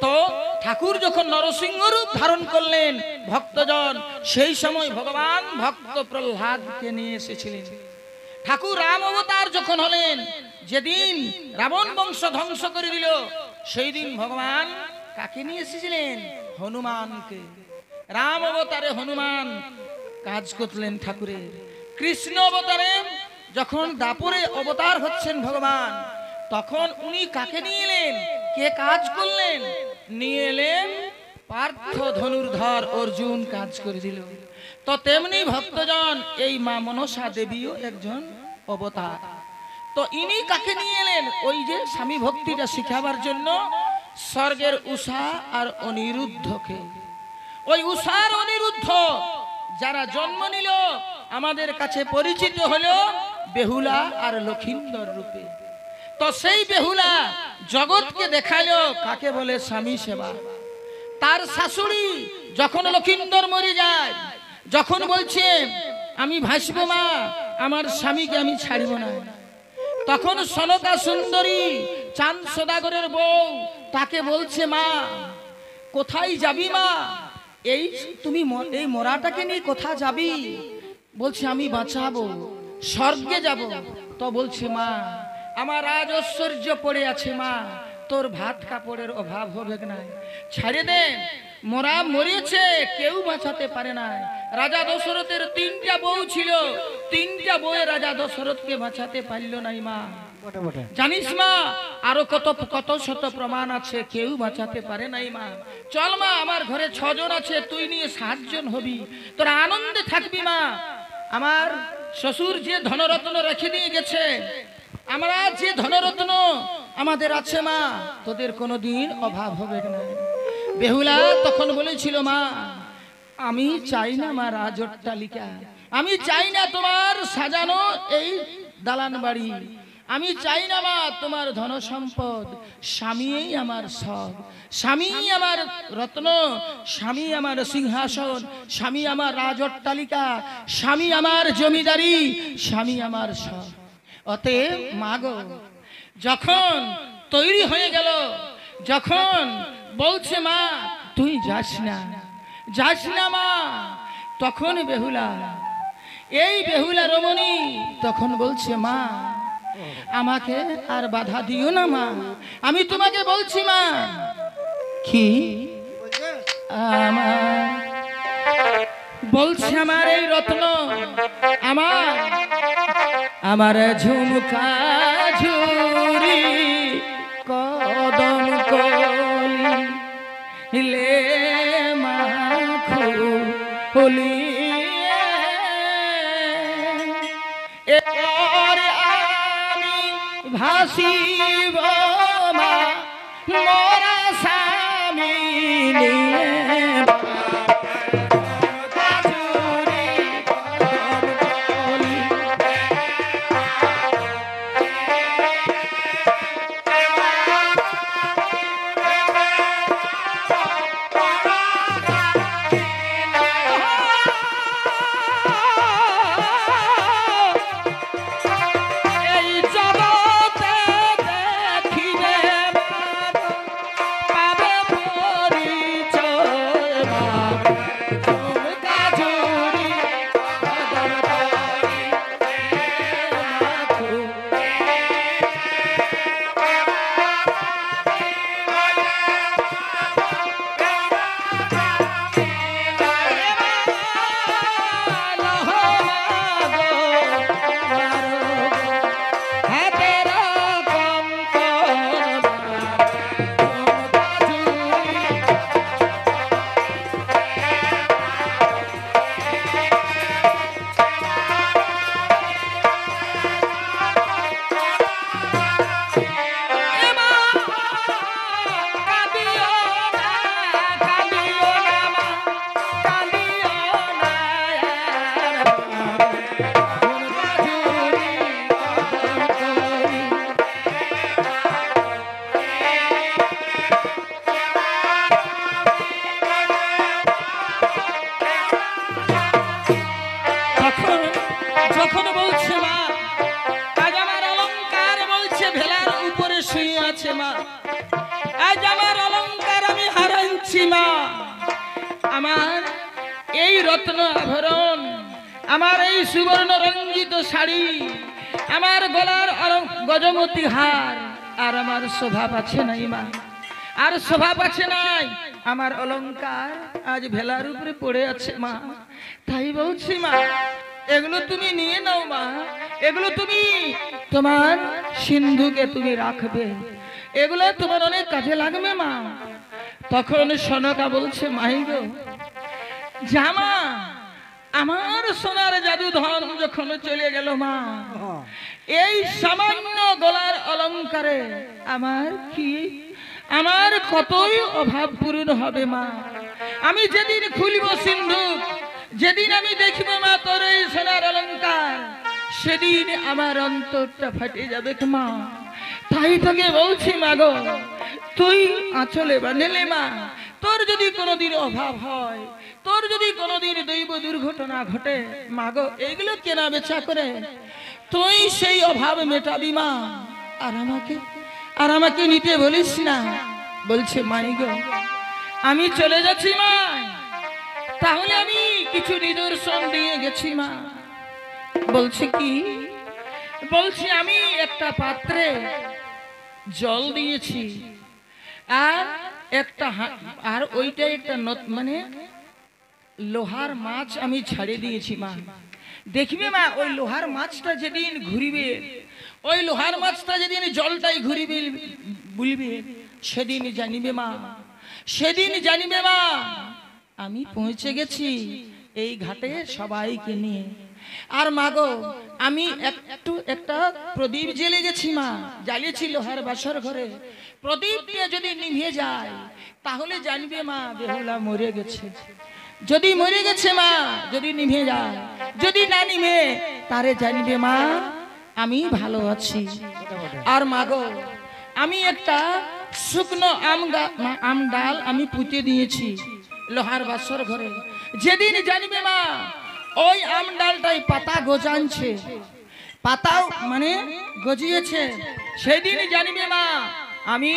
তো ঠাকুর যখন নরসিংহ রূপ ধারণ করলেন ভক্তজন সেই সময় ভগবান ভক্ত প্রহ্লাদকে নিয়ে এসেছিলেন। ঠাকুর রাম অবতার যখন হলেন, যেদিন রাবণ বংশ ধ্বংস করে দিল, সেই দিন ভগবান কাকে নিয়ে এসেছিলেন? হনুমানকে। রাম অবতারে হনুমান কাজ করলেন ঠাকুরের। কৃষ্ণ অবতারে যখন দাপরে অবতার হচ্ছেন ভগবান, তখন উনি কাকে নিয়ে এলেন? কে কাজ করলেন? নিয়ে এলেন পার্থ ধনুর্ধর অর্জুন কাজ করে দিল। তো তেমনি ভক্তজন এই মা মনসা দেবীও একজন অবতার। তো ইনি কাকে নিয়ে এলেন? ওই যে স্বামী ভক্তিটা শিখাবার জন্য স্বর্গের উষা আর অনিরুদ্ধকে। ওই উষার অনিরুদ্ধ যারা জন্ম নিল আমাদের কাছে পরিচিত হলো বেহুলা আর লক্ষিন্দর রূপে। তো সেই বেহুলা জগৎকে দেখালো কাকে বলে স্বামী সেবা। তার শাশুড়ি যখন লক্ষিন্দর মরে যায়, যখন বলছে আমি ভাসবো মা, আমার স্বামীকে আমি ছাড়ব না, তখন সনকা সুন্দরী চাঁদ সদাগরের বউ তাকে বলছে মা কোথায় যাবি মা? এই তুমি এই মরাটাকে নিয়ে কোথা যাবি? বলছে আমি বাঁচাবো, স্বর্গে যাব। তো বলছে মা আমার রাজ ঐশ্বর্য পড়ে আছে মা, তোর ভাত কাপড়ের অভাব হবে না, ছেড়ে দে। মোরা মরেছে, কেউ বাঁচাতে পারে না। রাজা দশরথের 3টা বউ ছিল, 3টা বউয়ে রাজা দশরথকে বাঁচাতে পারল নাই মা। জানিস মা আরো কত কত শত প্রমাণ আছে, কেউ বাঁচাতে পারে নাই মা। চল মা আমার ঘরে 6 জন আছে, তুই নিয়ে 7 জন হবি, তোরা আনন্দে থাকবি মা। আমার শ্বশুর যে ধনরত্ন রেখে দিয়ে গেছে, আমরা যে ধনরত্ন আমাদের আছে মা, তোদের কোনোদিন অভাব হবে না। বেহুলা তখন বলেছিল মা আমি চাই না মা রাজঅট্টালিকা, আমি চাই না তোমার সাজানো এই দালান বাড়ি, আমি চাই না মা তোমার ধন সম্পদ। স্বামীই আমার সব, স্বামী আমার রত্ন, স্বামী আমার সিংহাসন, স্বামী আমার রাজঅট্টালিকা, স্বামী আমার জমিদারি, স্বামী আমার সব। অতএব মা গো যখন তৈরি হয়ে গেল, যখন বলছে মা তুই যাস না, যাস না মা, তখন বেহুলা, এই বেহুলা রমণী তখন বলছে মা আমাকে আর বাধা দিও না মা, আমি তোমাকে বলছি মা। কি আমার বলছে আমার এই রত্ন, আমার আমার ঝুমকা ঝুরি কদম কলি লে মাখুলি এর আমি ভাসিব মা মোরা স্বামী নিয়ে। পাবে পরিচয় যাচ্ছি মা, আমার এই রত্ন আভরণ, আমার এই সুবর্ণ রঞ্জিত শাড়ি, আমার গলার গজমতি হার, আর আমার শোভা পাচ্ছে নাই মা, আর শোভা পাচ্ছে নাই। আমার অলংকার আজ ভেলার উপরে পড়ে আছে মা। তাই বলছি মা, এগুলো তুমি নিয়ে নাও মা, এগুলো তুমি তোমার সিন্ধুকে তুমি রাখবে, এগুলো তোমার অনেক কাজে লাগবে মা। তখন সনকা বলছে, মাই গো জামা, আমার সোনার জাদু ধন যখন চলে গেল মা, এই সামান্য গলার অলংকারে আমার কি, আমার কতই অভাব পূরণ হবে মা। আমি যেদিন খুলব সিন্ধুক, যেদিন আমি দেখব মা তোর এই সোনার অলংকার, সেদিন আমার অন্তরটা ফাটে যাবে মা। তাই তোকে বলছি মা গো, তুই আঁচলে বাঁধলে মা, তোর যদি কোনোদিন অভাব হয়, তোর যদি কোনোদিন দৈব দুর্ঘটনা ঘটে মা গো, এইগুলো কেনা বেচা করে তুই সেই অভাব মেটাবি মা। আর আমাকে নিতে বলিস না। বলছে মাই গো, আমি চলে যাচ্ছি মা, তাহলে আমি কিছু নিদর্শন দিয়ে গেছি মা। বলছে কি? বলছি আমি একটা পাত্রে জল দিয়েছি, আর একটা আর ওইটা একটা মানে লোহার মাছ আমি ছাড়ে দিয়েছি মা। দেখবে মা, ওই লোহার মাছটা যেদিন ঘুরিবে, ওই লোহার মাছটা যেদিন জলটাই ঘুরিবে বুলবে, সেদিন জানিবে মা, সেদিন জানিবে মা আমি পৌঁছে গেছি এই ঘাটে সবাইকে নিয়ে। আর মা গো, আমি একটা প্রদীপ জ্বেলে গেছি মা, জ্বালিয়েছি লোহার বাসর ঘরে। প্রদীপটা যদি নিভে যায় তাহলে জানবে মা বেহুলা মরে গেছে। যদি মরে গেছে মা, যদি নিভে যায়, যদি না নিভে, তারে জানবে মা আমি ভালো আছি। আর মা গো, আমি একটা শুকনো আম ডাল আমি পুঁতে দিয়েছি লোহার বাসর ঘরে। যেদিন জানবে মা ওই আম ডালটাই পাতা গজানছে, পাতাও মানে গজিয়েছে, সেদিন জানবে মা আমি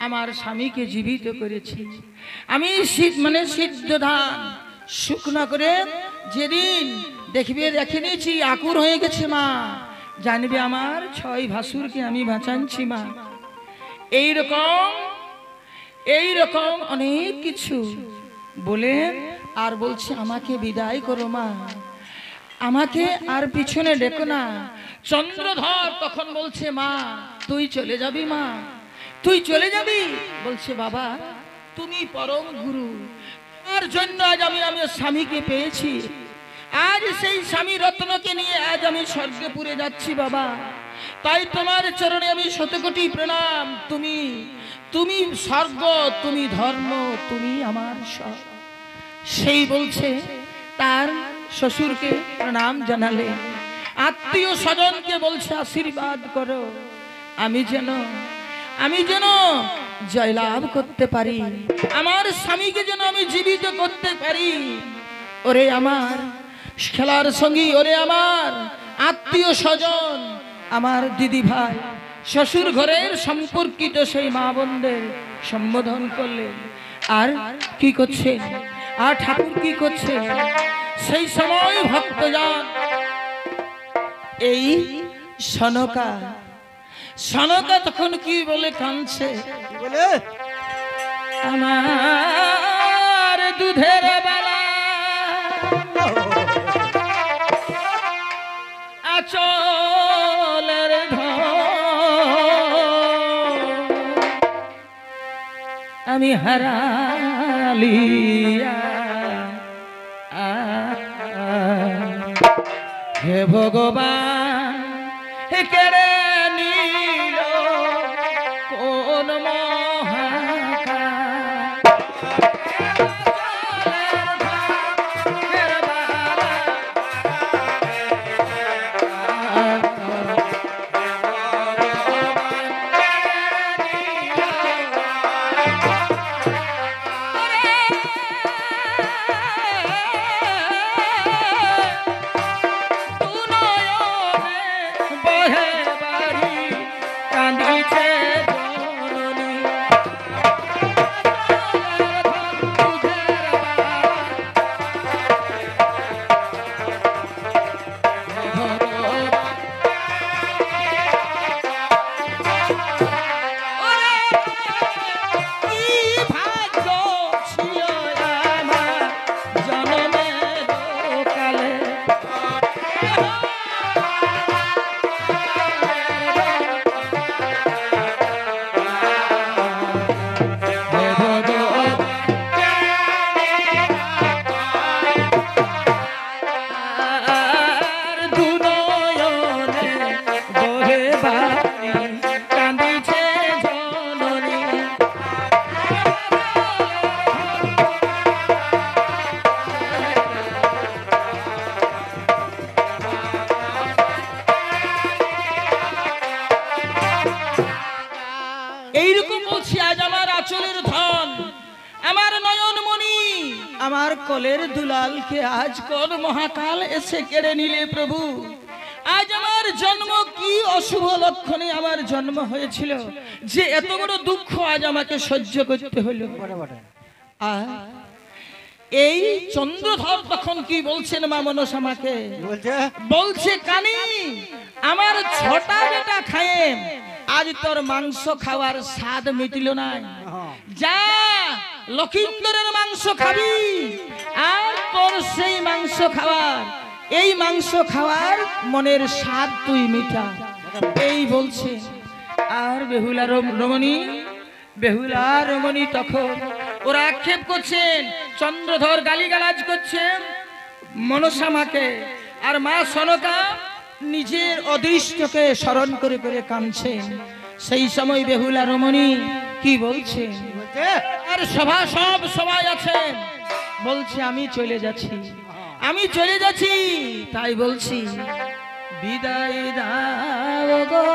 আমার স্বামীকে জীবিত করেছি। আমি মানে সিদ্ধ ধান শুকনো করে যেদিন দেখবে রেখে নিয়েছি, আকুর হয়ে গেছে মা, জানবে আমার 6 ভাসুরকে আমি বাঁচাচ্ছি মা। এইরকম অনেক কিছু বলে আর বলছে আমাকে বিদায় করো মা, আমাকে আর পিছনে ডেকো না। চন্দ্রধর তখন বলছে মা তুই চলে যাবি মা, তুই চলে যাবি। বলছে বাবা তুমি পরম গুরু, তার জন্য আজ আমি আমার স্বামীকে পেয়েছি, আজ সেই স্বামী রত্নকে নিয়ে আজ আমি স্বর্গপুরে যাচ্ছি বাবা। তাই তোমার চরণে আমি শতকোটি প্রণাম। তুমি স্বর্গ, তুমি ধর্ম, তুমি আমার সব। সেই বলছে তার শ্বশুরকে প্রণাম জানালে, আত্মীয় স্বজনকে বলছে আশীর্বাদ করো, আমি যেন জয়লাভ করতে পারি, আমার স্বামীকে যেন আমি জীবিত করতে পারি। ওরে আমার খেলার সঙ্গী, ওরে আমার আত্মীয় স্বজন, আমার দিদি ভাই, শ্বশুর ঘরের সম্পর্কিত সেই মা বোনদের সম্বোধন করলেন। আর কি করছে, আর ঠাকুর কি করছে? সেই সময় ভক্তজন এই সনকা তখন কি বলে কাঁদছে, বলে আমার দুধের বেলা আচলের আমি হারালিয়া, হে ভগবান হে কেড়ে নিল কোন আমার কোলের দুলালকে আজ কোন মহাকাল এসে কেড়ে নিলে প্রভু। আজ আমার জন্ম কি অশুভ লক্ষণে আমার জন্ম হয়েছিল যে এত বড় দুঃখ আজ আমাকে সহ্য করতে হলো। এই চন্দ্রধর তখন কি বলছেন মা মনসা মাকে? বলছে কানি আমার 6টা বেটা খায়, আজ তোর মাংস খাওয়ার স্বাদ মিটিল না, যা লক্ষিন্দরের মাংস খাবি আর তোর সেই মাংস খাওয়ার, এই মাংস খাওয়ার মনের স্বাদ তুই মিটা, এই বলছে। আর বেহুলা রমণী তখন ওরা আক্ষেপ করছেন, চন্দ্রধর গালিগালাজ করছেন মনসা মাকে, আর মা সনকা নিজের অদৃষ্টকে স্মরণ করে করে কাঁদছেন। সেই সময় বেহুলা রমণী কি বলছে? আর সবাই আছেন, বলছে আমি চলে যাচ্ছি, তাই বলছি বিদায় দাও গো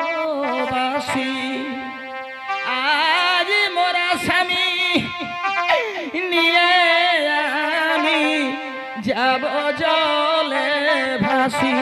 পুরবাসী, আজ মোরা স্বামী নিয়ে আমি যাব জলে ভাসি।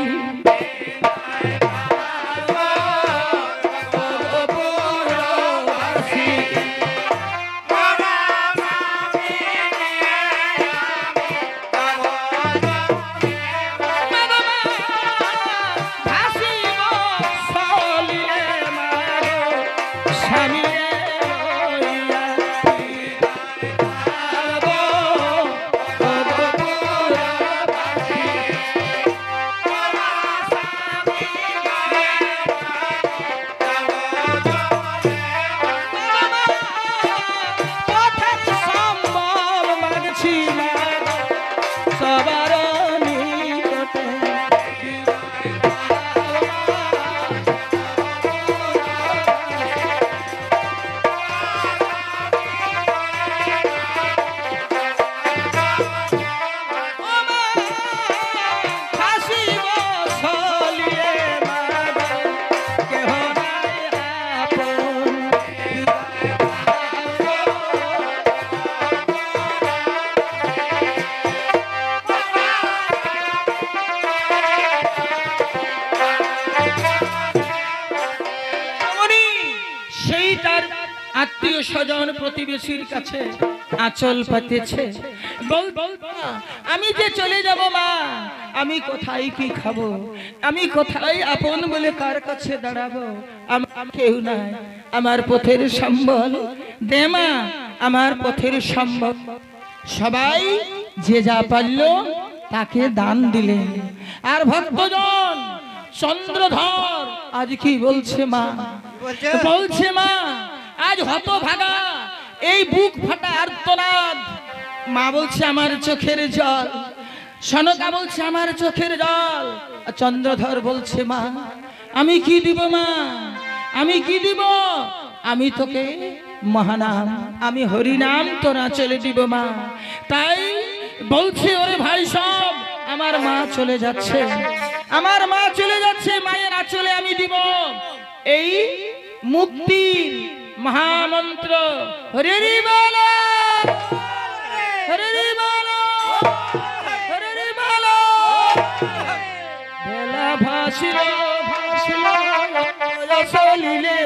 আত্মীয় স্বজন প্রতিবেশীর কাছে আঁচল পাতেছে, আমি যে চলে যাব মা, আমি কোথায় কি খাবো, আমি কোথায় আপন বলে কার কাছে দাঁড়াবো, আমার কেউ নাই, আমার পথের সম্বল দে মা, আমার পথের সম্বল। সবাই যে যা পারল তাকে দান দিলেন। আর ভক্তজন চন্দ্রধর আজ কি বলছে মা? বলছে মা আজ হতভাগা, এই বুক ফাটা আর্তনাদ। মা বলছে আমার চোখের জল, সনকা বলছে আমার চোখের জল। চন্দ্রধর বলছে মা আমি কি দিব মা, আমি কি দিব, আমি তোকে মহানাম, আমি হরিনাম তোর আঁচলে দিব মা। তাই বলছে ওরে ভাই সব, আমার মা চলে যাচ্ছে, আমার মা চলে যাচ্ছে, মায়ের আঁচলে আমি দিব এই মুক্তির মহামন্ত্র। হরে রে বলো, হরে রে বলো, হরে রে বলো। বেলা ভাসিল ভাসিল চলিলে,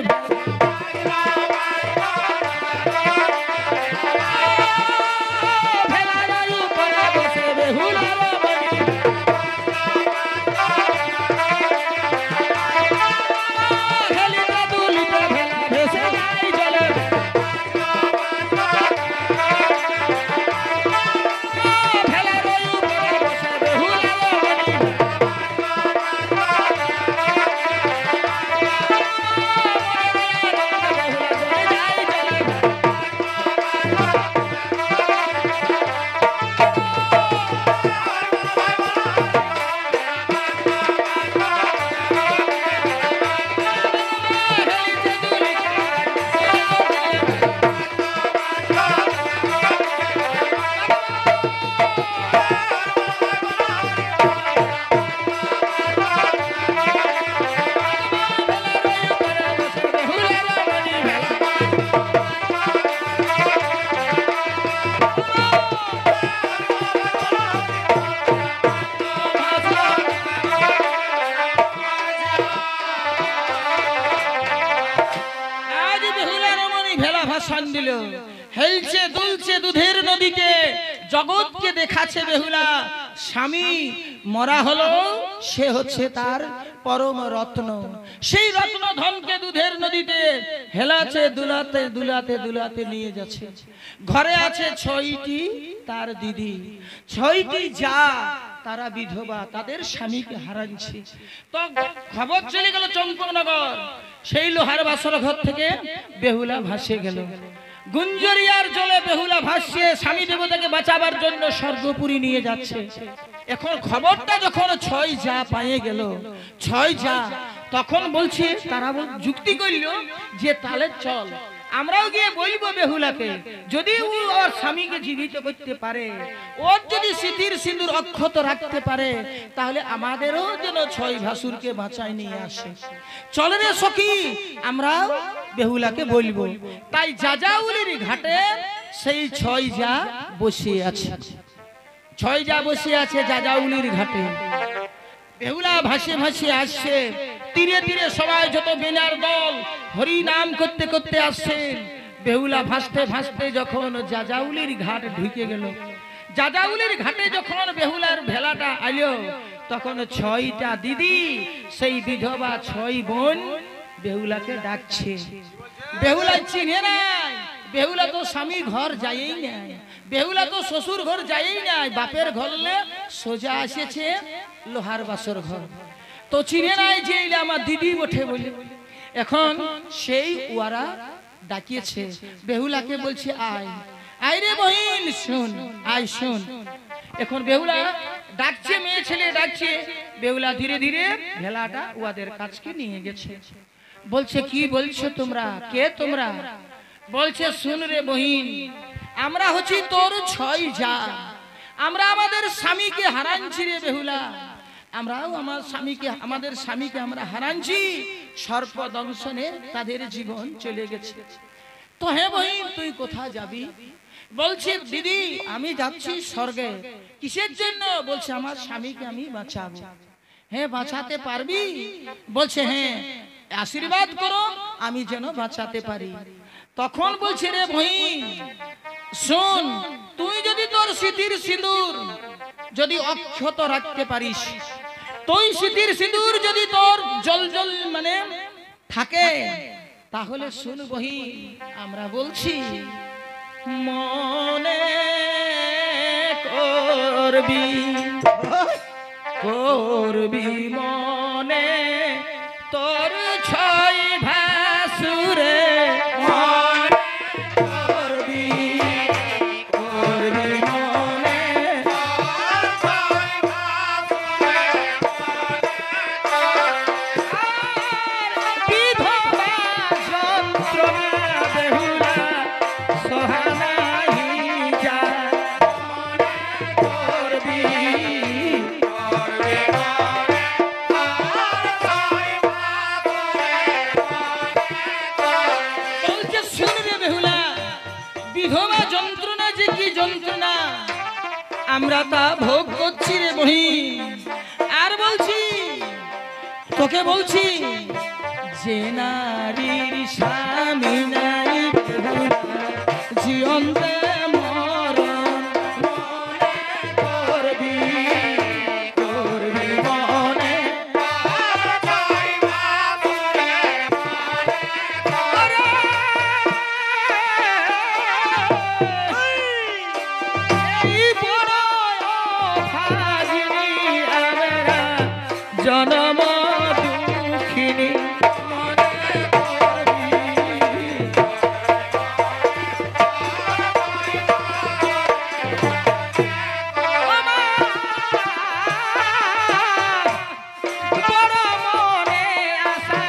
আজ বেহুলা রমণী ভেলা ভাষণ দিল, হেলছে দুলছে দুধের নদীতে, জগৎকে দেখাচ্ছে বেহুলা স্বামী মরা হলো, সে হচ্ছে তার পরম রত্ন। সেই রত্ন ধনকে দুধের নদীতে হেলাছে, দুলাতে দুলাতে দুলাতে নিয়ে যাচ্ছে। ঘরে আছে 6টি তার দিদি, 6টি যা, তারা বিধবা, তাদের স্বামীকে হারাচ্ছে। তো খবর চলে গেল চম্পকনগর, সেই লোহার বাসর ঘর থেকে বেহুলা ভাসে গেল। গুঞ্জরিয়ার জলে বেহুলা ভাসছে, স্বামী দেবতাকে বাঁচাবার জন্য স্বর্গপুরী নিয়ে যাচ্ছে। এখন খবরটা যখন 6 যা পায়ে গেল, 6 যা, তখন বলছে, তারা যুক্তি করল যে তাহলে চল আমরাও গিয়ে বলবো বেহুলাকে, যদি ও ওর স্বামীকে জীবিত করতে পারে, ওর যদি স্মৃতির সিঁদুর অক্ষত রাখতে পারে, তাহলে আমাদেরও যেন 6 ভাসুরকে বাঁচায় নিয়ে আসে। চলে রে সখী, আমরাও বেহুলাকে বলবো। তাই যাযাউলির ঘাটে সেই 6 যা বসে আছে, 6 যা বসে আছে যাযাউলির ঘাটে। বেহুলা ভাসে ভাসে আসছে, তীরে তীরে সবাই যত বেনার দল হরি নাম করতে করতে আসছেন। বেহুলা ভাসতে ভাসতে যখন যাযাউলির ঘাট ঢুকে গেল, যাযাউলির ঘাটে যখন বেহুলার ভেলাটা আইলো, তখন 6টা দিদি, সেই বিধবা 6 বোন বেহুলাকে ডাকছে। বেহুলা চিনে নাই, বেহুলা তো স্বামী ঘর যায়ই নাই, বেহুলা তো শ্বশুর ঘর যায়ই নাই, বাপের ঘরলে সোজা এসেছে লোহার বাসর ঘর। তো চিনে নাই যে আমার দিদি ওঠে বলে। এখন সেই ওয়ারা ডাকিয়েছে বেহুলাকে, বলছে আয় আয় রে বহিন, শুন আয় শুন। এখন বেহুলা ডাকছে, মেয়ে ছেলে ডাকছে। বেহুলা ধীরে ধীরে ভেলাটা ওয়াদের কাছকে নিয়ে গেছে। বলছে কি বলছো তোমরা, কে তোমরা? বলছে শুন রে বহিন, আমরা হচ্ছি তোর 6 যা, আমরা আমাদের স্বামীকে হারানছি রে বেহুলা, আমরাও আমাদের স্বামীকে আমরা হারানছি, সর্প দংশনে তাদের জীবন চলে গেছে। তো হ্যাঁ বহিন, তুই কোথায় যাবি? বলছে দিদি আমি যাচ্ছি স্বর্গে। কিসের জন্য? বলছে আমার স্বামীকে আমি বাঁচাবো। হ্যাঁ বাঁচাতে পারবি? বলছে হ্যাঁ, আশীর্বাদ করো আমি যেন বাঁচাতে পারি। তখন বলছে রে বহিন শোন, তুই যদি তোর স্মৃতির সিঁদুর যদি অক্ষত রাখতে পারিস, তুই স্মৃতির সিঁদুর যদি তোর জল জল মানে থাকে, তাহলে শুন বহিন, আমরা বলছি মনে করবি করবি মনে তোর 6 ভাসুরে, করবি করবি মনে বিধবা যন্ত্রণা বেহুলা সহানাহি যা, করবি বিধবা যন্ত্রণা যে কি যন্ত্রণা আমরা তা ভোগ করছি রে বহিন। আর বলছি তোকে বলছি, যে নারীর স্বামী নাই জীবন্তে মরণ, মনে করবি করবি মনে জনম দুঃখিনী, মনে করবি। বড় মনে আশা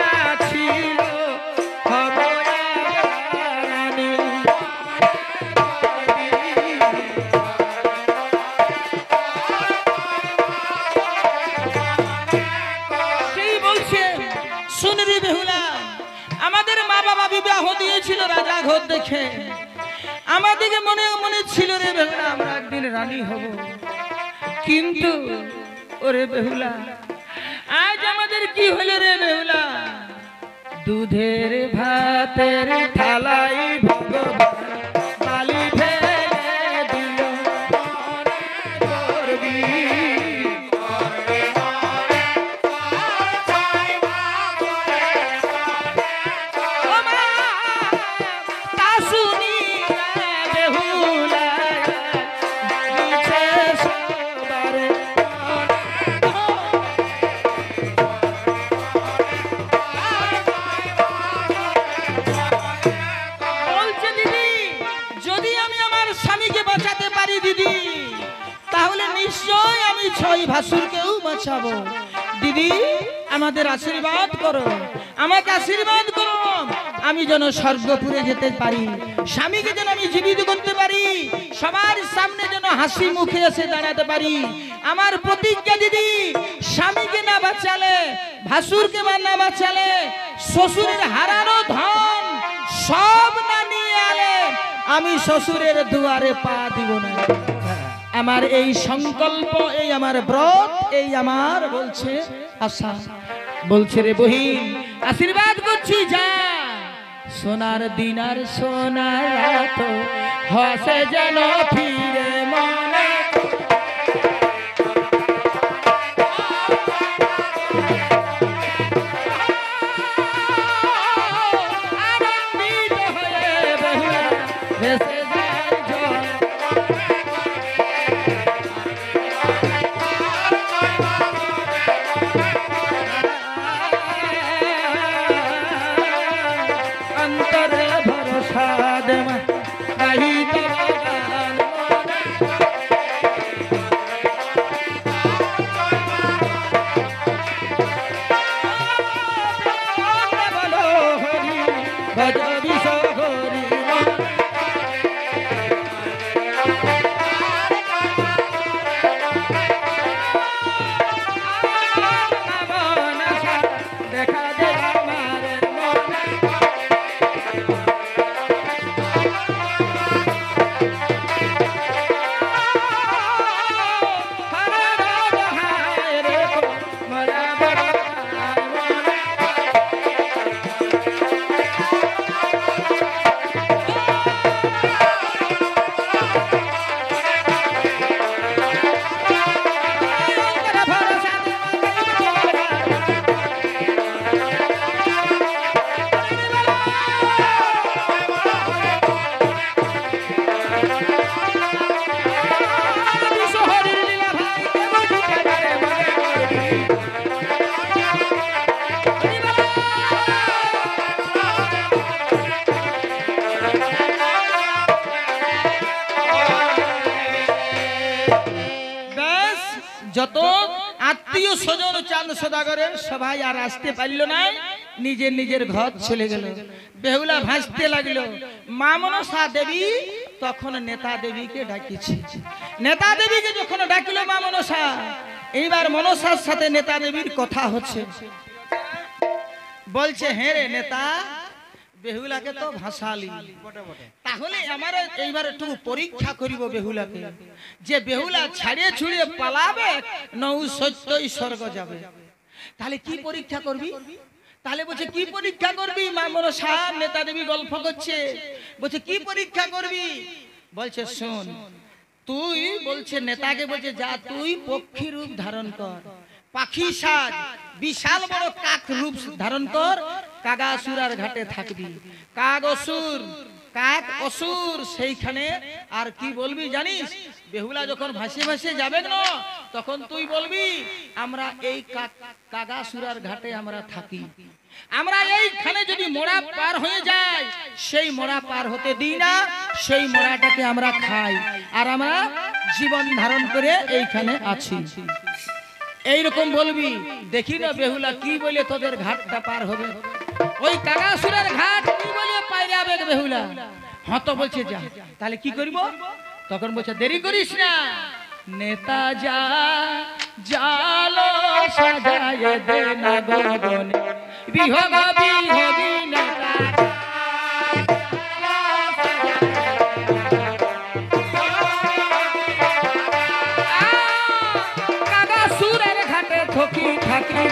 ছিল রানী, শুনবি বেহুলা, আমাদের মা বাবা বিবাহ দিয়েছিল রাজা ঘর দেখে, আমাদেরকে মনে মনে ছিল রে বেহুলা আমরা একদিন রানী হব, কিন্তু ওরে বেহুলা আজ আমাদের কি হলো রে বেহুলা, দুধের ভাতের থালাই ভগবান বালি ফেলে দিল করবি তা শুনি বেহুলা দিছে সবার বলছে দিদি যদি আমি আমার স্বামীকে বাঁচাতে পারি দিদি তাহলে নিশ্চয় আমি 6 ভাসুরকেও বাঁচাবো দিদি আমাদের আশীর্বাদ করো আমাকে আশীর্বাদ করো আমি যেন স্বর্গপুরে যেতে পারি স্বামীকে যেন আমি জীবিত করতে পারি সবার সামনে যেন হাসি মুখে এসে দাঁড়াতে পারি আমার প্রতিজ্ঞা দিদি স্বামীকে না বাঁচালে ভাসুরকে না বাঁচালে শ্বশুরের হারানো ধন সব না নিয়ে আলে আমি শ্বশুরের দুয়ারে পা দিব না আমার এই সংকল্প এই আমার ব্রত এই আমার বলছে আশা বলছে রে বহিন আশীর্বাদ করছি যা সোনার দিন আর সোনার রাত হসে যেন ফিরে মনে আনন্দিত হয়ে বেহুলা ভেসে যায় জল অন্তরে ভরসা দেমা নাহি তো গান মনে বলো হরি ভজ বিষ হরি দেখা দে আমার মনে যত আত্মীয় স্বজন চাঁদ সদাগরের সবাই আর আসতে পারল না নিজের নিজের ঘর চলে গেল বেহুলা ভাসতে লাগলো মা মনসা দেবী তখন নেতা দেবীকে ডাকিছে নেতা দেবীকে যখন ডাকিল মা মনসা এইবার মনসার সাথে নেতা দেবীর কথা হচ্ছে বলছে হ্যাঁ রে নেতা বেহুলাকে তো ভাসালি তাহলে আমার এইবার একটু পরীক্ষা করিব বেহুলাকে যে বেহুলা ছাড়িয়ে ছুড়িয়ে পালাবে নৌ সত্যই স্বর্গ যাবে তাহলে কি পরীক্ষা করবি তাহলে বলছে কি পরীক্ষা করবি মা মনসা নেতা দেবী গল্প করছে বলছে কি পরীক্ষা করবি বলছে শোন তুই বলছে নেতাকে বলছে যা তুই পক্ষী রূপ ধারণ কর পাখি সাজ বিশাল বড় কাক রূপ ধারণ কর কাগাসুরার ঘাটে থাকবি কাক অসুর সেইখানে আর কি বলবি জানিস বেহুলা যখন ভাসে ভাসে যাবে না তখন তুই বলবি আমরা এই কাগাসুরার ঘাটে আমরা থাকি আমরা এইখানে যদি মোড়া পার হয়ে যায় সেই মোড়া পার হতে দিই না সেই মোড়াটাকে আমরা খাই আর আমরা জীবন ধারণ করে এইখানে আছি এইরকম বলবি দেখি না বেহুলা কি বলে তোদের ঘাটটা পার হবে ওই কাগাসুরের ঘাট কি বলে পাইরাবে বেহুলা হ্যাঁ তো বলছে যা তাহলে কি করব তখন বলছে দেরি করিস না নেতা যা জালো সাজায় দে না গগনে বিহগ বিহগি নেতা কাগাসুরের ঘাটে থকি থাকি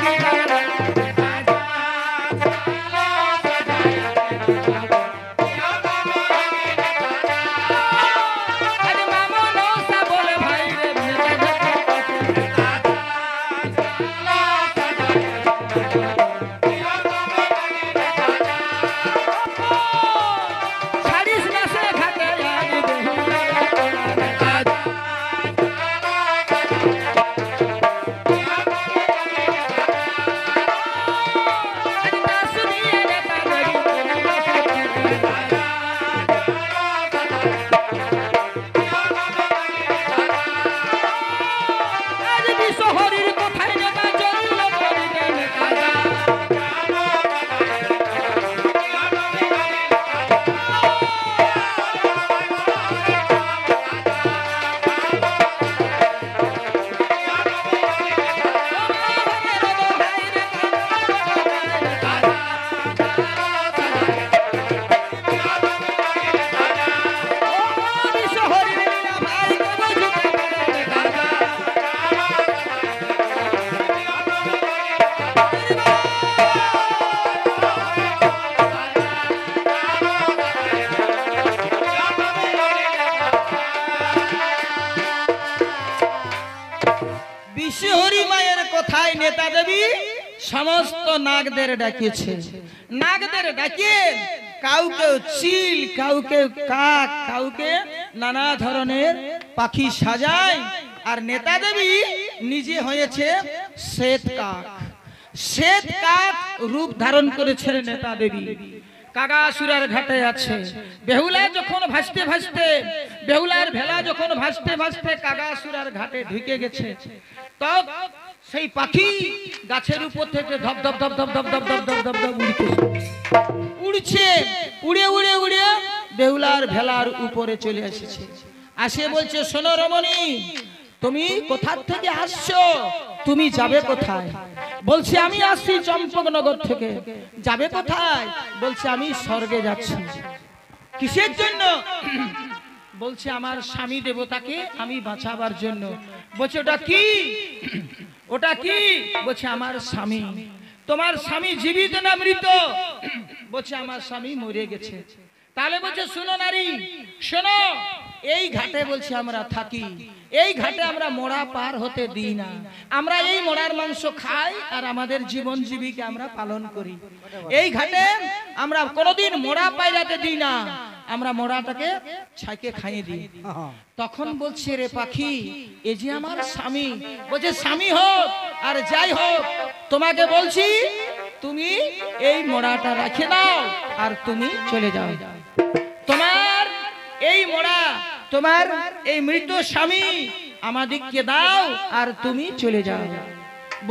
নেতা দেবী সমস্ত নাগদের ডাকিয়েছে। নাগদের ডাকিয়ে কাউকে চিল, কাউকে কাক, কাউকে নানা ধরনের পাখি সাজায়। আর নেতা দেবী নিজে হয়েছে শ্বেত কাক। শ্বেত কাক রূপ ধারণ করেছেন নেতা দেবী। কাগাসুরার ঘাটে আছে। বেহুলা যখন ভাসতে ভাসতে, বেহুলার ভেলা যখন ভাসতে ভাসতে কাগাসুরার ঘাটে ঢুকে গেছে, তখন সেই পাখি গাছের উপর থেকে ধপ ধপ ধপ ধপ ধপ ধপ ধপ ধপ ধপ ধপ উড়ছে। উড়ে উড়ে উড়ে বেহুলার ভেলার উপরে চলে এসেছে। আসে বলছে, শোনো রমণী, তুমি কোথা থেকে আসছো? তুমি যাবে কোথায়? বলছে, আমি আসছি চম্পকনগর থেকে। যাবে কোথায়? বলছে, আমি স্বর্গে যাচ্ছি। কিসের জন্য? বলছে, আমার স্বামী দেবতাকে আমি বাঁচাবার জন্য। বলছে, ওটা কি? ওটা কি? বলছে, আমার স্বামী। তোমার স্বামী জীবিত না মৃত? বলছে, আমার স্বামী মরে গেছে। তাহলে বলছে, শোনো নারী, শোনো, এই ঘাটে বলছে আমরা থাকি। এই ঘাটে আমরা মোড়া পার হতে দিই না। আমরা এই মোড়ার মাংস খাই আর আমাদের জীবন জীবিকা আমরা পালন করি। এই ঘাটে আমরা কোনোদিন মোড়া পাইরাতে দিই না, আমরা মোড়াটাকে ছাইকে খাইয়ে দিই। তখন বলছে, রে পাখি, এ যে আমার স্বামী। বলছে, স্বামী হোক আর যাই হোক, তোমাকে বলছি তুমি এই মোড়াটা রেখে দাও আর তুমি চলে যাও। তোমার এই মোড়া, তোমার এই মৃত স্বামী আমাদিগকে দাও আর তুমি চলে যাও।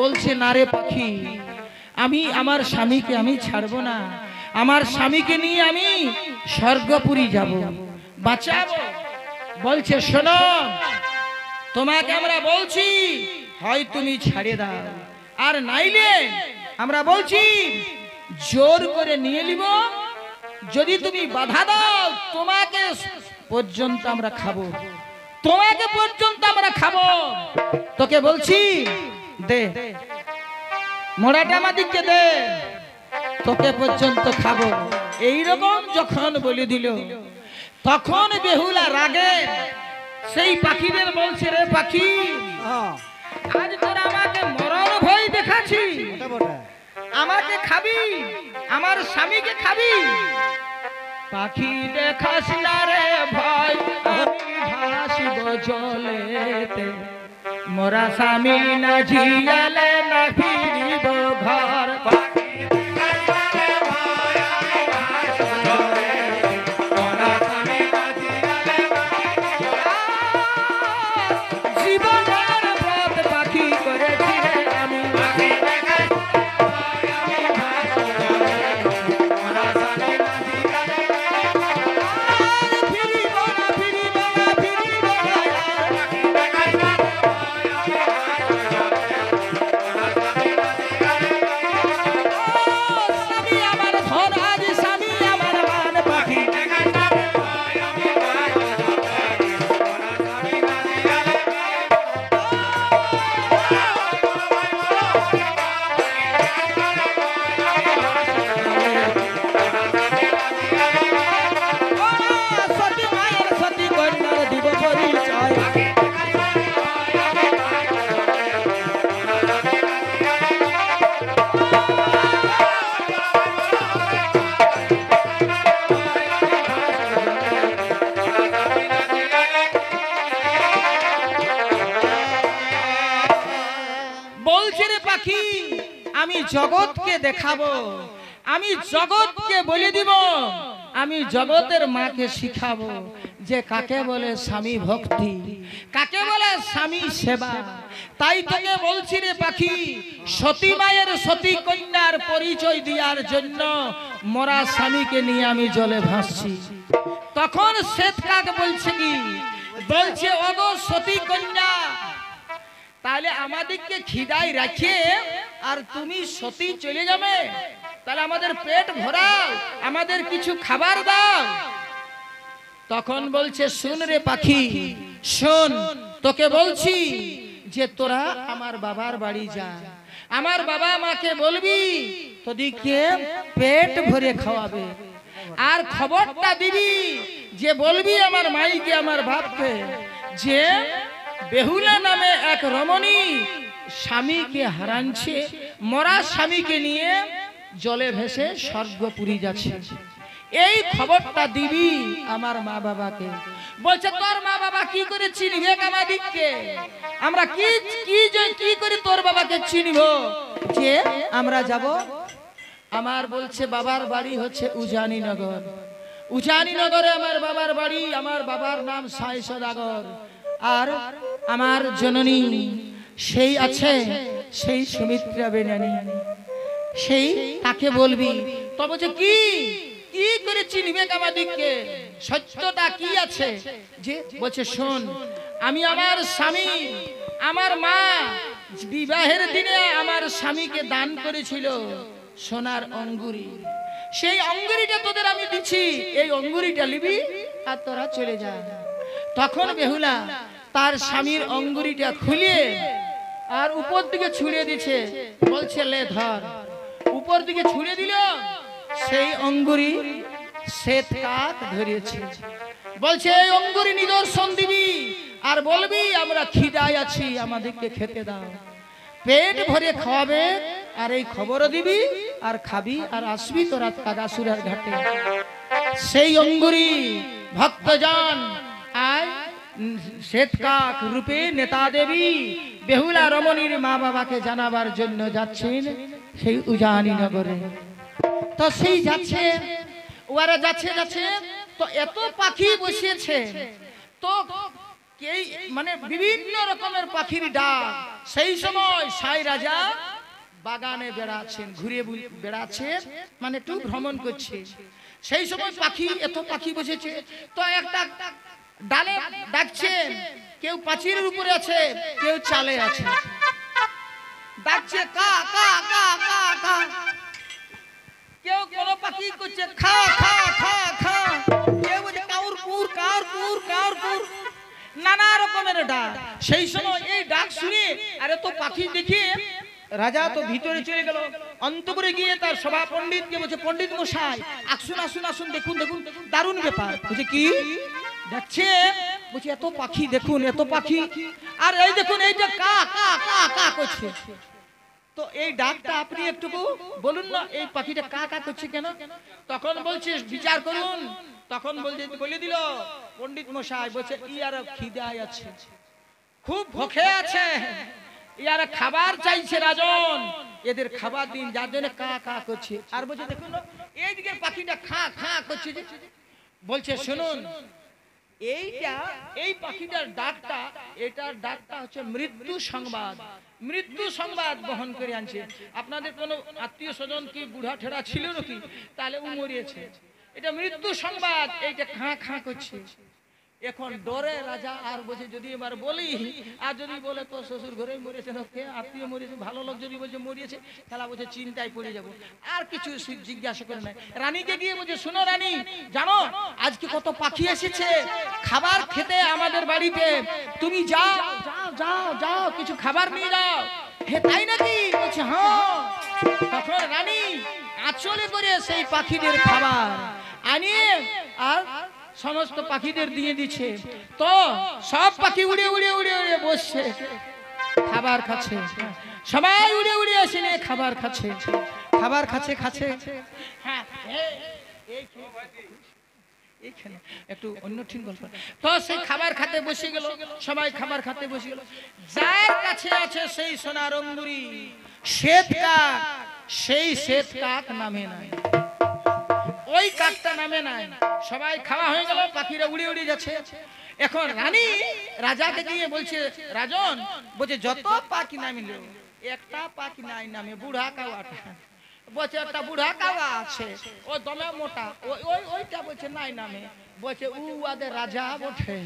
বলছে, না রে পাখি, আমি আমার স্বামীকে আমি ছাড়বো না। আমার স্বামীকে নিয়ে আমি স্বর্গপুরী যাব, বাঁচাবো। বলছে, শোনো, তোমাকে আমরা বলছি হয় তুমি ছাড়ে দাও, আর নাইলে আমরা বলছি জোর করে নিয়ে নিব। যদি তুমি বাধা দাও, তোমাকে পর্যন্ত আমরা খাবো, তোমাকে পর্যন্ত আমরা খাবো। তোকে বলছি দে মোড়াটা আমাদিকে দে, তোকে পর্যন্ত খাবো। এইরকম যখন বলে দিল, তখন বেহুলা রাগে সেই পাখিদের বলছে, রে পাখি, আজ তোরা আমাকে মরণ ভয় দেখাচ্ছি, আমাকে খাবি, আমার স্বামীকে খাবি। পাখি দেখাস না রে ভয়, আমি ভাসিব জলেতে, মোরা স্বামী না ঝিয়ালে না ফিরিব ঘর। জীবনের ব্রত পাখি করেছি আমি, আমি জগৎকে দেখাবো, আমি জগৎকে বলে দিব, আমি জগতের মাকে শিখাবো যে কাকে বলে স্বামী ভক্তি, কাকে বলে স্বামী সেবা। তাই তোকে বলছি রে পাখি, সতী মায়ের সতী কন্যার পরিচয় দেওয়ার জন্য মরা স্বামীকে নিয়ে আমি জলে ভাসছি। তখন শ্বেত কাক বলছে কি, বলছে ওগো সতী কন্যা, তাহলে আমাদেরকে খিদায় রাখিয়ে আর তুমি সতী চলে যাবে, তাহলে আমাদের পেট ভরাও, আমাদের কিছু খাবার দাও। তখন বলছে, শুন রে পাখি, শোন, তোকে বলছি যে তোরা আমার বাবার বাড়ি যা, আমার বাবা মাকে বলবি তোদিকে পেট ভরে খাওয়াবে। আর খবরটা দিবি যে বলবি আমার মাইকে, আমার বাপকে, যে বেহুলা নামে এক রমণী স্বামীকে হারাচ্ছে, মরা স্বামীকে নিয়ে জলে ভেসে স্বর্গপুরী যাচ্ছে। এই খবরটা দিবি আমার মা বাবাকে। বলছে তোর মা বাবা কি করে চিনবে আমাদিগকে? আমরা কি কি কি করে তোর বাবাকে চিনব যে আমরা যাব? আমার বলছে বাবার বাড়ি হচ্ছে উজানিনগর। উজানিনগরে আমার বাবার বাড়ি। আমার বাবার নাম সাই সদাগর। আর আমার জননী সেই আছে, সেই সুমিত্রা বেনানি, সেই তাকে বলবি। তো বলছে কি কি করে চিনবে আমাদিগকে? সত্যটা কি আছে? যে বলছে শোন, আমি আমার স্বামী, আমার মা বিবাহের দিনে আমার স্বামীকে দান করেছিল সোনার অঙ্গুরি। সেই অঙ্গুরিটা তোদের আমি দিচ্ছি, এই অঙ্গুরিটা নিবি আর তোরা চলে যা। তখন বেহুলা তার স্বামীর অঙ্গুরিটা খুলিয়ে আর উপর দিকে ছুঁড়ে দিচ্ছে। বলছে লে ধর। উপর দিকে ছুঁড়ে দিল, সেই অঙ্গুরি শ্বেত কাক ধরেছে। বলছে এই অঙ্গুরি নিদর্শন দিবি আর বলবি আমরা খিদায় আছি, আমাদেরকে খেতে দাও। পেট ভরে খাওয়াবে আর এই খবরও দিবি আর খাবি আর আসবি তোরা কাগাসুরার ঘাটে। সেই অঙ্গুরি ভক্তজন আয় শ্বেত কাক রূপে নেতা দেবী বেহুলা রমণীর মা বাবাকে জানাবার জন্য যাচ্ছেন সেই উজানিনগরে। তো সেই যাচ্ছে, ওরা যাচ্ছে যাচ্ছে, তো এত পাখি বসিয়েছে, তো মানে বিভিন্ন রকমের পাখির ডাক। সেই সময় সাই রাজা বাগানে বেড়াচ্ছেন, ঘুরে বেড়াচ্ছেন, মানে একটু ভ্রমণ করছে। সেই সময় পাখি, এত পাখি বসেছে, তো একটা ডালে ডাকছেন। কেউ পাঁচিলের উপরে আছে, কেউ চালে আছে, ডাকছে কা কা কা কা কা। কেউ কোন পাখি করছে খা খা খা খা, কেউ বলছে কাউর কুর কাউর কুর কাউর কুর, নানা রকমের ডাক। সেই সময় এই ডাক শুনে আরে তো পাখি দেখে রাজা তো ভিতরে চলে গেল। অন্তপুরে গিয়ে তার সভা পণ্ডিতকে বলছে পণ্ডিত মশাই আসুন আসুন আসুন, দেখুন দেখুন দারুণ ব্যাপার। বলছে কি দেখছে? বলছে এত পাখি দেখুন, এত পাখি, আর এই দেখুন এইটা কা কা কা কা করছে। তো এই ডাকটা আপনি একটু বলুন না, এই পাখিটা কা কা করছে কেন? তখন বলছে বিচার করুন। তখন বলে দিল পণ্ডিত মশাই, বলছে ইয়ার খিদায় আছে, খুব ভুখে আছে, ইয়ার খাবার চাইছে রাজন, এদের খাবার দিন, যার জন্য কা কা করছে। আর বলছে দেখুন এইদিকে পাখিটা খা খা করছে। বলছে শুনুন, এইটা এই পাখিটার ডাকটা, এটার ডাকটা হচ্ছে মৃত্যু সংবাদ। মৃত্যু সংবাদ বহন করে আনছে। আপনাদের কোনো আত্মীয় স্বজন কি বুড়া ঠেড়া ছিল নাকি? তাহলে ও মরিয়েছে, এটা মৃত্যু সংবাদ, এইটা খা খা করছে। এখন ডরে রাজা আর বলছে যদি এবার বলি, আর যদি বলে তো শ্বশুর ঘরে মরিয়েছে, আত্মীয় মরিয়েছে, ভালো লোক যদি বলছে মরিয়েছে, তাহলে বলছে চিন্তায় পড়ে যাবো। আর কিছু জিজ্ঞাসা করে নাই। রানীকে গিয়ে বলছে শোনো রানী, জানো আজকে কত পাখি এসেছে খাবার খেতে আমাদের বাড়িতে, তুমি যাও যাও যাও যাও কিছু খাবার নিয়ে যাও। হে তাই নাকি? বলছে হ্যাঁ। তখন রানী আঁচলে করে সেই পাখিদের খাবার আনিয়ে আর সমস্ত পাখিদের দিয়ে দিচ্ছে। তো সব পাখি উড়ে উড়ে উড়ে উড়ে বসছে, খাবার খাচ্ছে। সবাই উড়ে উড়ে এসে খাবার খাচ্ছে, খাবার খাচ্ছে খাচ্ছে। হ্যাঁ এইখানে একটু অন্য ঠিক গল্প। তো সেই খাবার খেতে বসে গেল, সবাই খাবার খেতে বসে গেল। যার কাছে আছে সেই সোনার অঙ্গুরি শ্বেত কাক, সেই শ্বেত কাক নামে নাই, ওই কাকটা নামে নাই। সবাই খাওয়া হয়ে গেল, পাখিরা উড়ে উড়ে যাচ্ছে। এখন রানী রাজাকে গিয়ে বলছে রাজন, বলছে যত পাখি নামিল একটা পাখি নাই নামে বুড়া কাওয়াটা। বলছে একটা বুড়া কাওয়া আছে, ও দমে মোটা, ওইটা বলছে নাই নামে। বলছে উয়াদের রাজা বটে,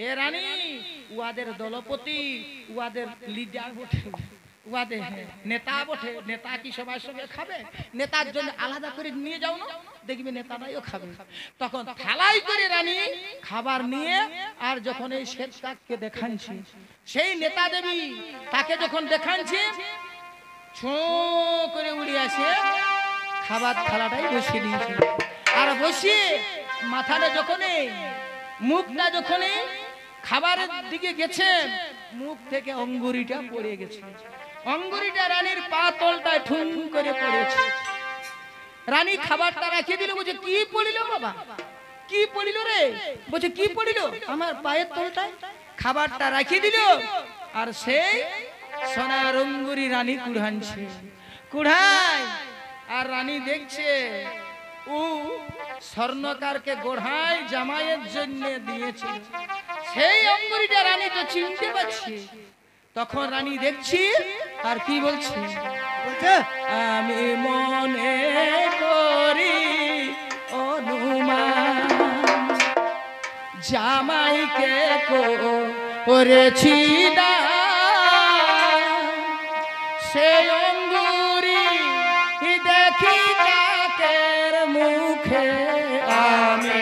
এ রানী উয়াদের দলপতি, উয়াদের লিডার বটে, উয়াদের নেতা বটে। নেতা কি সবার সঙ্গে খাবে? নেতার জন্য আলাদা করে নিয়ে যাও না, দেখবে নেতারাইও খাবে। তখন থালাই করে রানী খাবার নিয়ে আর যখন এই শ্বেত কাককে দেখাচ্ছি, সেই নেতা দেবী তাকে যখন দেখাচ্ছি, ছো করে উড়ে আসে খাবার থালাটাই বসিয়ে দিয়েছে। আর বসিয়ে মাথাটা যখনই মুখটা যখনই খাবারের দিকে গেছে, মুখ থেকে অঙ্গুরিটা পড়ে গেছে। অঙ্গুরিটা রানীর পা তলটায় ঠুম করে পড়েছে। রানী খাবারটা রেখে দিল, বলছে কি পড়িল বাবা, কি পড়িল রে? বলছে কি পড়িল? আমার পায়ের তলটায়। খাবারটা রেখে দিল, আর সেই সোনার অঙ্গুরি রানী কুড়ানছে, কুড়ায়। আর রানী দেখছে ও স্বর্ণকারকে গোড়ায় জামাইয়ের জন্য দিয়েছে, সেই অঙ্গুরিটা রানী তো চিনতে পারছে। তখন রানী দেখছি আর কি বলছে, আমি মনে করি অনুমান জামাইকে করেছি না, সেই অঙ্গুরি দেখি কাকের মুখে আমি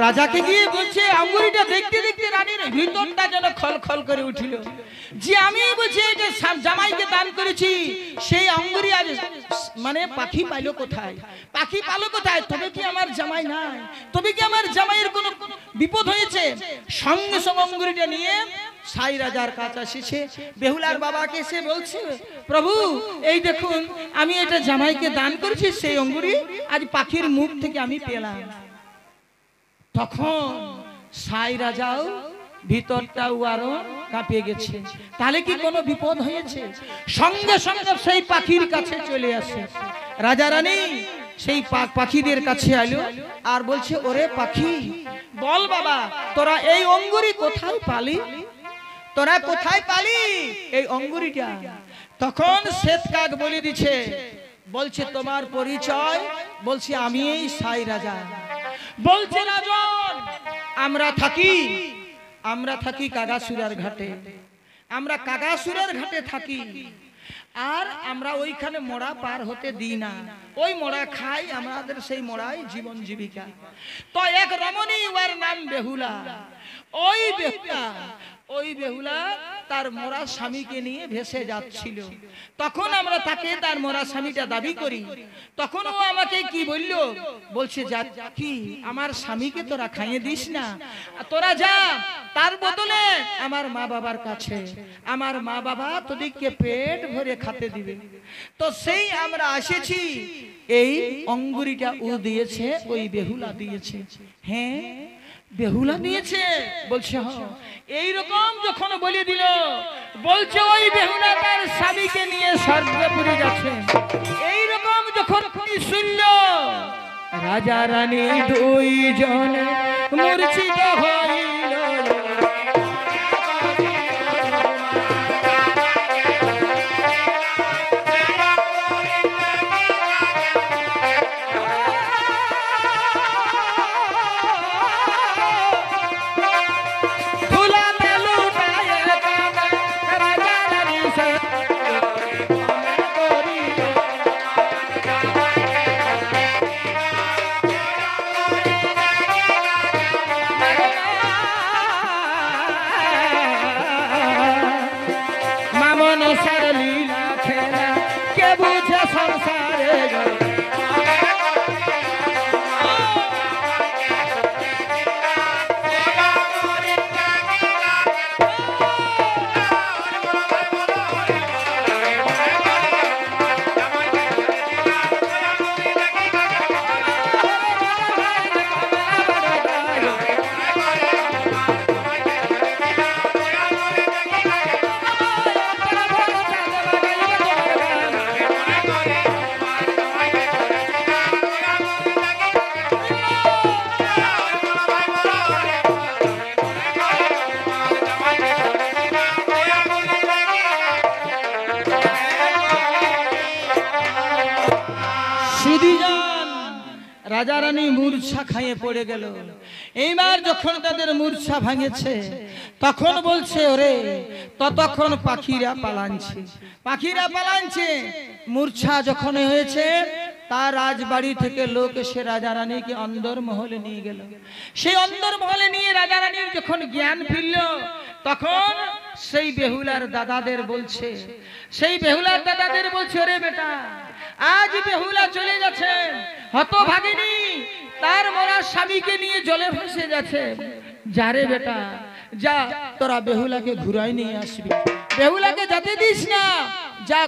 রাজাকে গিয়ে বলছে, আঙ্গুরিটা দেখতে দেখতে রানীর ভিতরটা যেন খলখল করে উঠিল, যে আমি বলছি এটা জামাইকে দান করেছি, সেই আঙ্গুরি আজ মানে পাখি পাইলো কোথায়, পাখি পালো কোথায়? তবে কি আমার জামাই নাই? তবে কি আমার জামাইয়ের কোনো বিপদ হয়েছে? সঙ্গে সঙ্গে আঙ্গুরিটা নিয়ে সাই রাজার কাছে এসেছে। বেহুলার বাবাকে এসে বলছে, প্রভু এই দেখুন আমি এটা জামাইকে দান করেছি, সেই আঙ্গুরি আজ পাখির মুখ থেকে আমি পেলাম। তখন সাই রাজাও ভিতরটাও আরো কাঁপিয়ে গেছে, তাহলে কি কোনো বিপদ হয়েছে? সঙ্গে সঙ্গে সেই পাখির কাছে চলে আসে রাজা রানী, সেই পাখিদের কাছে আইলো আর বলছে, ওরে পাখি বল বাবা, তোরা এই অঙ্গুরি কোথায় পালি? তোরা কোথায় পালি এই অঙ্গুরিটা? তখন শ্বেতকাক বলে দিছে, বলছে তোমার পরিচয়? বলছে আমি এই সাই রাজা। বলছে রাজন, আমরা থাকি কাগাসুরার ঘাটে, আমরা কাগাসুরার ঘাটে থাকি, আর আমরা ওইখানে মোড়া পার হতে দিই না, ওই মোড়া খাই, আমাদের সেই মোড়াই জীবন জীবিকা। তো এক রমণী, ওর নাম বেহুলা, ওই বেহুলা তার মরা স্বামীকে নিয়ে ভেসে যাচ্ছিল। তখন আমরা তাকে তার মরা স্বামীটা দাবি করি। তখন ও আমাকে কি বলল, বলছে যা কি আমার স্বামীকে তোরা খাইয়ে দিস না, তোরা যা, তার বদলে আমার মা বাবার কাছে, আমার মা বাবা তোদেরকে পেট ভরে খেতে দিবে। তো সেই আমরা এসেছি, এই অঙ্গুরিটা ও দিয়েছে, ওই বেহুলা দিয়েছে। হ্যাঁ বেহুলা দিয়েছে? বলছে হ্যাঁ। এইরকম যখন বলে দিল, বলছে ওই বেহুলা তার স্বামীকে নিয়ে স্বর্গপুরে যাচ্ছে। এইরকম যখন শুনল, রাজা রানী দুইজন মূর্ছিত হইল। রাজা রানী মূর্ছা খাইয়ে পড়ে গেল। এইবার যখন তাদের মূর্ছা ভাঙেছে তখন বলছে, ওরে ততক্ষণ পাখিরা পালাচ্ছে, পাখিরা পালাচ্ছে। মূর্ছা যখন হয়েছে তার রাজবাড়ি থেকে লোক এসে রাজা রানীকে অন্দর মহলে নিয়ে গেল। সেই অন্দর মহলে নিয়ে রাজা রানীর যখন জ্ঞান ফিরল তখন সেই বেহুলার দাদাদের বলছে, সেই বেহুলার দাদাদের বলছে, ওরে বেটা আজ বেহুলা চলে যাচ্ছে, হতভাগিনী তার মরা স্বামীকে নিয়ে জলে ভেসে যাচ্ছে, যারে বেটা যা তোরা বেহুলাকে ঘুরাই নিয়ে আসবি, বেহুলাকে যেতে দিস না, যা।